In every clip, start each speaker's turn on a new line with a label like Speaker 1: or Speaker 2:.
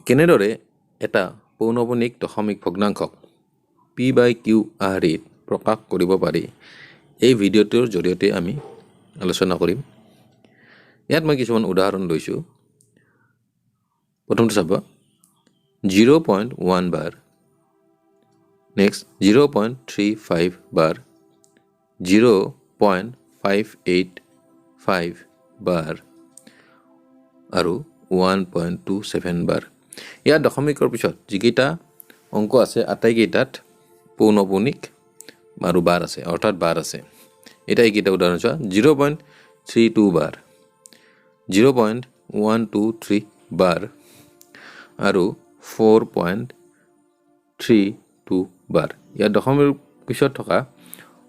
Speaker 1: কেনেদৰে এটা পৌনঃপুনিক দশমিক ভগ্নাংশক p/q আহাৰিত প্ৰকাশ কৰিব পাৰি এই ভিডিঅ'টোৰ জৰিয়তে আমি আলোচনা কৰিম। ইয়াত মই কিছুমান উদাহৰণ লৈছোঁ। প্ৰথমটো চাব 0.1 বাৰ, নেক্সট 0.35 বাৰ, 0.585 বাৰ আৰু 1.27 বাৰ। ইয়াত দশমিকৰ পিছত যিকেইটা অংক আছে আটাইকেইটাত পৌনঃপুনিক আৰু বাৰ আছে, অৰ্থাৎ বাৰ আছে। এটা এইকেইটা উদাহৰণ চোৱা 0.32 বাৰ, 0.123 বাৰ আৰু 4.32 বাৰ। ইয়াত দশমিকৰ পিছত থকা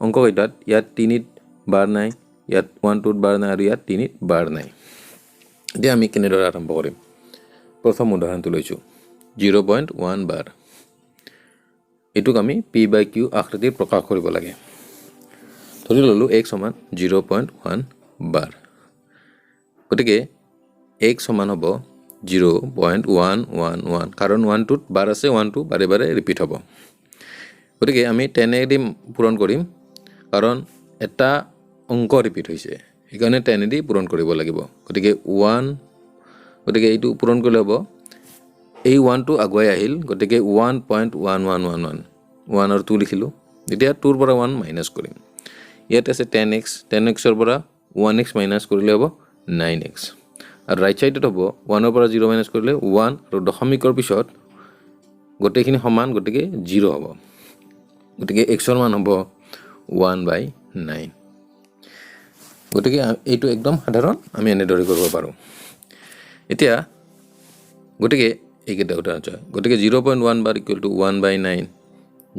Speaker 1: অংককেইটাত ইয়াত 3ত বাৰ নাই, ইয়াত 1ত বাৰ নাই আৰু ইয়াত 3ত বাৰ নাই। এতিয়া আমি কেনেদৰে আৰম্ভ কৰিম? প্ৰথম উদাহৰণটো লৈছোঁ 0.1 বাৰ। এইটোক আমি p/q আকৃতিত প্ৰকাশ কৰিব লাগে। ধৰি ল'লোঁ x সমান 0.1 বাৰ। গতিকে x সমান হ'ব 0.111, কাৰণ 1টোত বাৰ আছে, 1টো বাৰে বাৰে ৰিপিট হ'ব। গতিকে আমি 10 দি পূৰণ কৰিম, কাৰণ এটা অংক ৰিপিট হৈছে, সেইকাৰণে 10 দি পূৰণ কৰিব লাগিব। গতিকে এইটো পূৰণ কৰিলে হ'ব, এই 1টো আগুৱাই আহিল, গতিকে 1.1111, 1 আৰু 2 লিখিলোঁ। এতিয়া 2ৰ পৰা 1 মাইনাছ কৰিম। ইয়াত আছে 10x, 10xৰ পৰা 1x মাইনাছ কৰিলে হ'ব 9x। আৰু ৰাইট ছাইডত হ'ব 1ৰ পৰা 0 মাইনাছ কৰিলে 1 আৰু দশমিকৰ পিছত গোটেইখিনি সমান, গতিকে 0 হ'ব। গতিকে xৰ মান হ'ব 1/9। গতিকে এইটো একদম সাধাৰণ, আমি এনেদৰে কৰিব পাৰোঁ। এতিয়া গতিকে এইকেইটা উদাহৰণ চোৱা। গতিকে 0.1 বাৰ ইকুৱেল টু 1/9,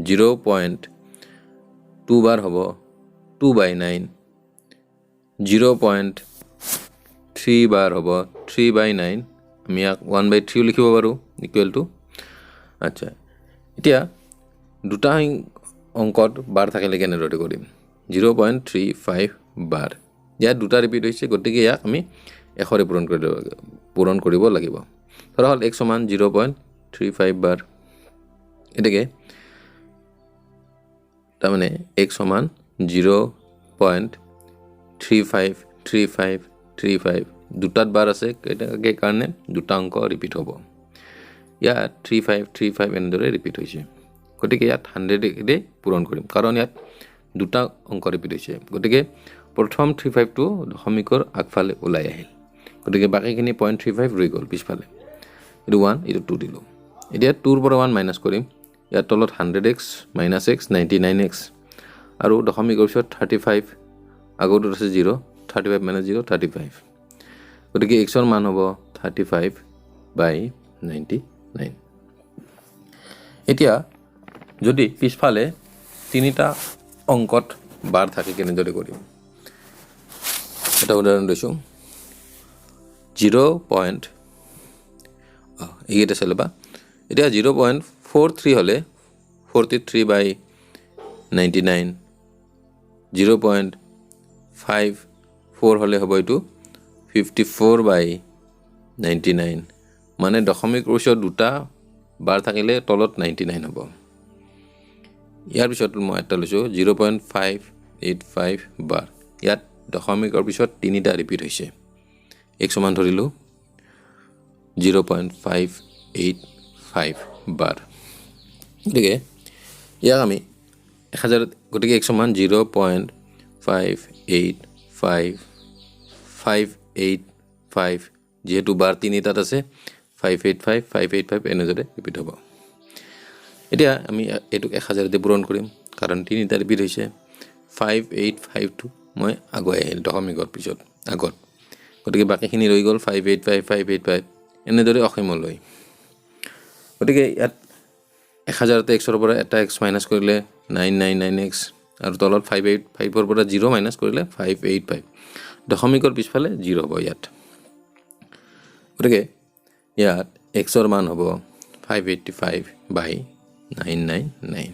Speaker 1: 0.2 বাৰ হ'ব 2/9, 0.3 বাৰ হ'ব 3/9, আমি ইয়াক 1/3 লিখিব পাৰোঁ ইকুৱেল টু। আচ্ছা, এতিয়া দুটা অংকত বাৰ থাকিলে কেনেদৰে কৰিম? 0.35 বাৰ, ইয়াত দুটা ৰিপিট হৈছে, গতিকে ইয়াক আমি 100ৰে পূৰণ কৰিব লাগিব। ধৰা হ'ল x সমান 0.35 বাৰ। এতেকে তাৰমানে x সমান 0.35 দুটাত বাৰ আছে, কাৰণে দুটা অংক ৰিপিট হ'ব। ইয়াত 35 এনেদৰে ৰিপিট হৈছে, গতিকে ইয়াত 100ৰে পূৰণ কৰিম, কাৰণ ইয়াত দুটা অংক ৰিপিট হৈছে। গতিকে প্ৰথম 35টো দশমিকৰ আগফালে ওলাই আহিল, গতিকে বাকীখিনি 0.35 ৰৈ গ'ল পিছফালে। এইটো 1, এইটো 2 দিলোঁ। এতিয়া 2ৰ পৰা 1 মাইনাছ কৰিম। ইয়াৰ তলত 100x মাইনাছ x 99x আৰু দশমিকৰ পিছত 35, আগৰটোত আছে 0, 35 মাইনাছ 0 35। গতিকে xৰ মান হ'ব 35/99। এতিয়া যদি পিছফালে তিনিটা অংকত বাৰ থাকে, কেনেদৰে কৰিম? এটা উদাহৰণ লৈছোঁ এইকেইটা চাই ল'বা। এতিয়া 0.43 হ'লে 43/99, 0.54 হ'লে হ'ব এইটো 54/99। মানে দশমিকৰ পিছত দুটা বাৰ থাকিলে তলত 99 হ'ব। ইয়াৰ পিছত মই এটা লৈছোঁ 0.585 বাৰ। ইয়াত দশমিকৰ পিছত তিনিটা ৰিপিট হৈছে। x সমান ধৰিলোঁ 0.585 বাৰ। গতিকে ইয়াক আমি 1000, গতিকে x সমান 0.585 যিহেতু বাৰ তিনিটাত আছে, 585 এনেদৰে ৰিপিট হ'ব। এতিয়া আমি এইটোক 1000 পূৰণ কৰিম, কাৰণ তিনিটা ৰিপিট হৈছে। 585টো মই আগুৱাই আহিল দশমিকৰ পিছত আগত, গতিকে বাকীখিনি ৰৈ গ'ল 585 এনেদৰে অসীমলৈ। গতিকে ইয়াত 1000তে xৰ পৰা এটা x মাইনাছ কৰিলে 999x আৰু তলত 585ৰ পৰা 0 মাইনাছ কৰিলে 585, দশমিকৰ পিছফালে 0 হ'ব ইয়াত। গতিকে ইয়াত xৰ মান হ'ব 585/999।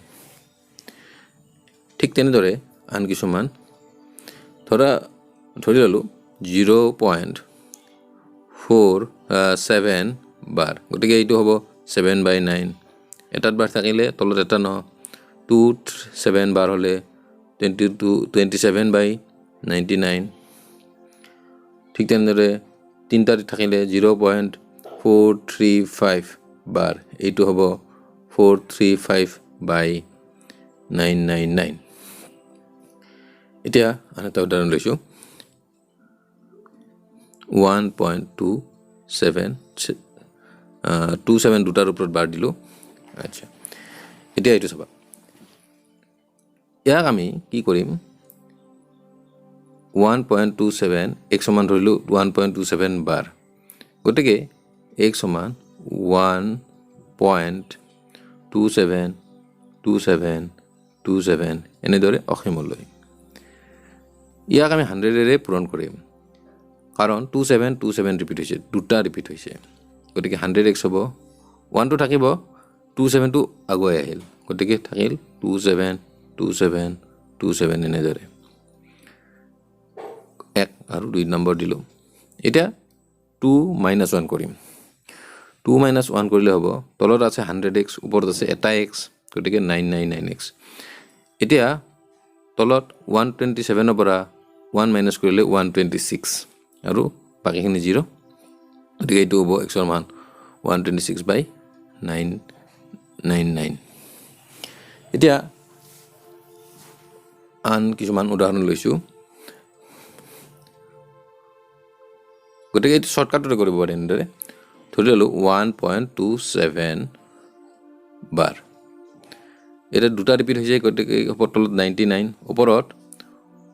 Speaker 1: ঠিক তেনেদৰে আন কিছুমান ধৰি ল'লোঁ 0.47 বাৰ গতিকে এইটো হ'ব 7/9 এটাত বাৰ থাকিলে তলত এটা ন 2 7 বাৰ হ'লে 27/99 ঠিক তেনেদৰে তিনিটাত থাকিলে 0.435 বাৰ এইটো হ'ব 435/999 এতিয়া আন এটা উদাহৰণ লৈছোঁ 1.27 দুটাৰ ওপৰত বাৰ দিলোঁ আচ্ছা এতিয়া এইটো চাবা ইয়াক আমি কি কৰিম 1.27 এক সমান ধৰিলোঁ 1.27 বাৰ গতিকে এক সমান 1.27 এনেদৰে অসীমলৈ ইয়াক আমি 100ৰে পূৰণ কৰিম কাৰণ 27 ৰিপিট হৈছে দুটা ৰিপিট হৈছে গতিকে 100x হ'ব 1টো থাকিব 27টো আগুৱাই আহিল গতিকে থাকিল 27 এনেদৰে 1 আৰু 2 নম্বৰ দিলোঁ এতিয়া 2 - 1 কৰিম 2 - 1 কৰিলে হ'ব তলত আছে 100x ওপৰত আছে এটা x গতিকে 999x এতিয়া তলত 127ৰ পৰা 1 মাইনাছ কৰিলে 126 আৰু বাকীখিনি 0 গতিকে এইটো হ'ব x ৰ মান 126/999 এতিয়া আন কিছুমান উদাহৰণ লৈছোঁ গতিকে এইটো শ্বৰ্টকাটতে কৰিব পাৰি এনেদৰে ধৰি ল'লোঁ 1.27 বাৰ এটা দুটা ৰিপিট হৈছে গতিকে ওপৰত তলত 99 ওপৰত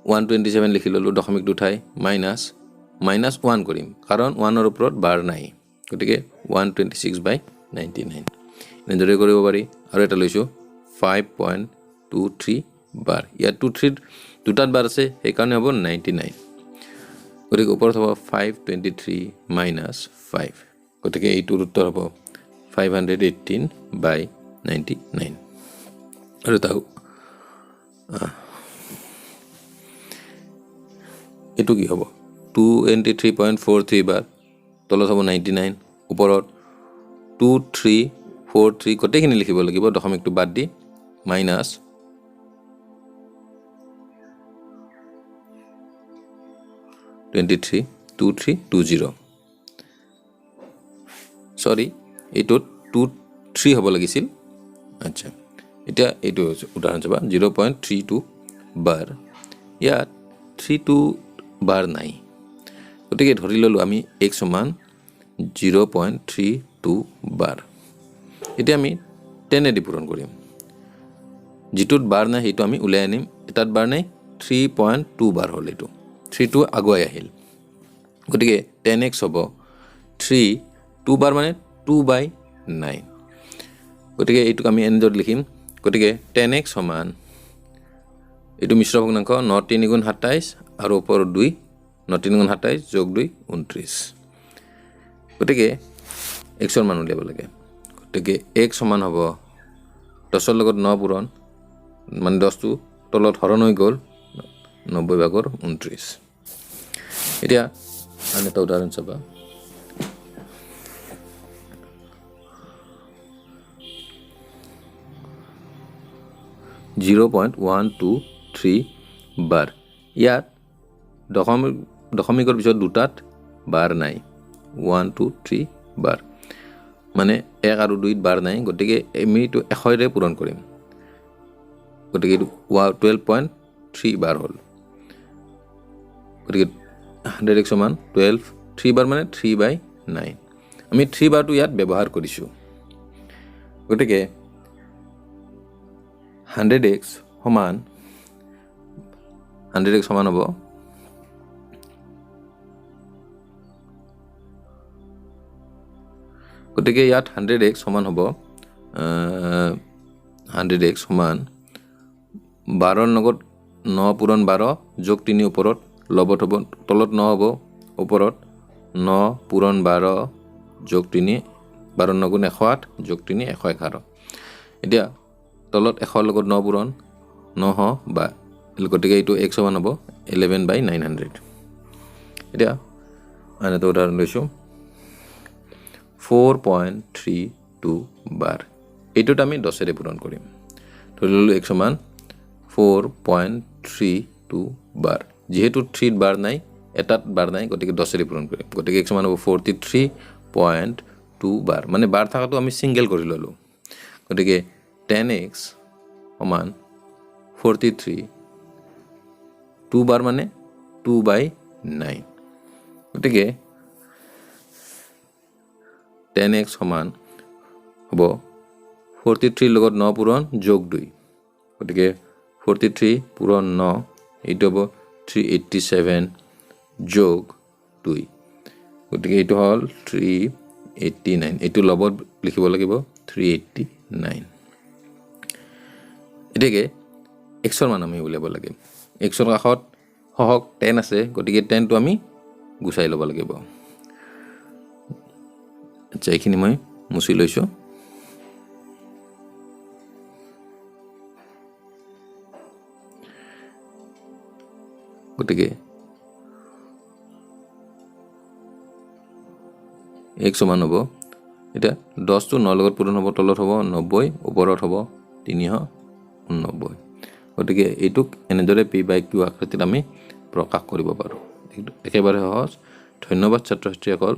Speaker 1: 127 লিখি ল'লোঁ দশমিকটো উঠাই -1 কৰিম কাৰণ 1ৰ ওপৰত বাৰ নাই গতিকে 126/99 এনেদৰে কৰিব পাৰি আৰু এটা লৈছোঁ 5.23 বাৰ ইয়াত 23 দুটাত বাৰ আছে সেইকাৰণে হ'ব 99 গতিকে ওপৰত হ'ব 523 - 5 গতিকে এইটোৰ উত্তৰ হ'ব 518/99 আৰু তাও এইটো কি হ'ব 223.43 বাৰ তলত হ'ব 99 ওপৰত 2343 গোটেইখিনি লিখিব লাগিব দশমিকটো বাদ দি -2320 সৰি এইটোত 23 হ'ব লাগিছিল আচ্ছা এতিয়া এইটো উদাহৰণ চাবা 0.32 বাৰ ইয়াত 32 বাৰ নাই গতিকে ধৰি ল'লোঁ আমি x সমান 0.32 বাৰ এতিয়া আমি 10 পূৰণ কৰিম যিটোত বাৰ নাই সেইটো আমি উলাই আনিম এটাত বাৰ নাই 3.2 বাৰ হ'ল এইটো 3টো আগুৱাই আহিল গতিকে 10x হ'ব 2 বাৰ মানে 2/9 গতিকে এইটোক আমি এনেদৰে লিখিম গতিকে 10x সমান এইটো মিশ্ৰ ভগ্নাংক 9 3 × 27 আৰু ওপৰত 2 9 3 × 27 + 2 29 গতিকে x ৰ মান উলিয়াব লাগে গতিকে x সমান হ'ব 10ৰ লগত 9 পূৰণ মানে 10টো তলত হৰণ হৈ গ'ল 90/29 এতিয়া আন এটা উদাহৰণ চাবা 0.123 বাৰ ইয়াত দশমিকৰ পিছত দুটাত বাৰ নাই 123 বাৰ মানে 1 আৰু 2ত বাৰ নাই গতিকে আমি এইটো 100ৰে পূৰণ কৰিম গতিকে এইটো 12.3 বাৰ হ'ল গতিকে 100x সমান 12 3 বাৰ মানে 3/9 আমি 3 বাৰটো ইয়াত ব্যৱহাৰ কৰিছোঁ গতিকে 100x সমান হ'ব গতিকে ইয়াত 100x সমান হ'ব 100x সমান 12ৰ লগত 9 পূৰণ 12 + 3 ওপৰত লবত হ'ব তলত 9 হ'ব ওপৰত 9 পূৰণ 12 + 3 12 9 × 108 + 3 111 এতিয়া তলত 100ৰ লগত 9 পূৰণ 9 বা গতিকে এইটো x সমান হ'ব 11/900 এতিয়া আন এটা উদাহৰণ লৈছোঁ 4.32 বাৰ। এইটোত আমি 10ৰে পূৰণ কৰিম। ধৰি ল'লোঁ x সমান 4.32 বাৰ। যিহেতু 3 বাৰ নাই, এটাত বাৰ নাই, গতিকে 10ৰে পূৰণ কৰিম। গতিকে x সমান হ'ব 43.2 বাৰ। মানে বাৰ থকাটো আমি ছিংগল কৰি ল'লোঁ। গতিকে 10x সমান 43, 2 বাৰ মানে 2/9। গতিকে 10x সমান হ'ব 43 লগত 9 পূৰণ যোগ 2। গতিকে 43 পূৰণ 9, এইটো হ'ব 387 যোগ 2। গতিকে এইটো হ'ল 389। এইটো লগত লিখিব লাগিব 389। এতিয়াকে এক্সৰ মান আমি উলিয়াব লাগিব। এক্সৰ কাষত সহক 10 আছে, গতিকে 10টো আমি গুচাই ল'ব লাগিব। আচ্ছা, এইখিনি মই মুচি লৈছোঁ। গতিকে x সমান হ'ব, এতিয়া 10টো 9 লগত পূৰণ হ'ব, তলত হ'ব 90, ওপৰত হ'ব 389। গতিকে এইটোক এনেদৰে p/q আকৃতিত আমি প্ৰকাশ কৰিব পাৰোঁ। একেবাৰে সহজ। ধন্যবাদ ছাত্ৰ ছাত্ৰীসকল।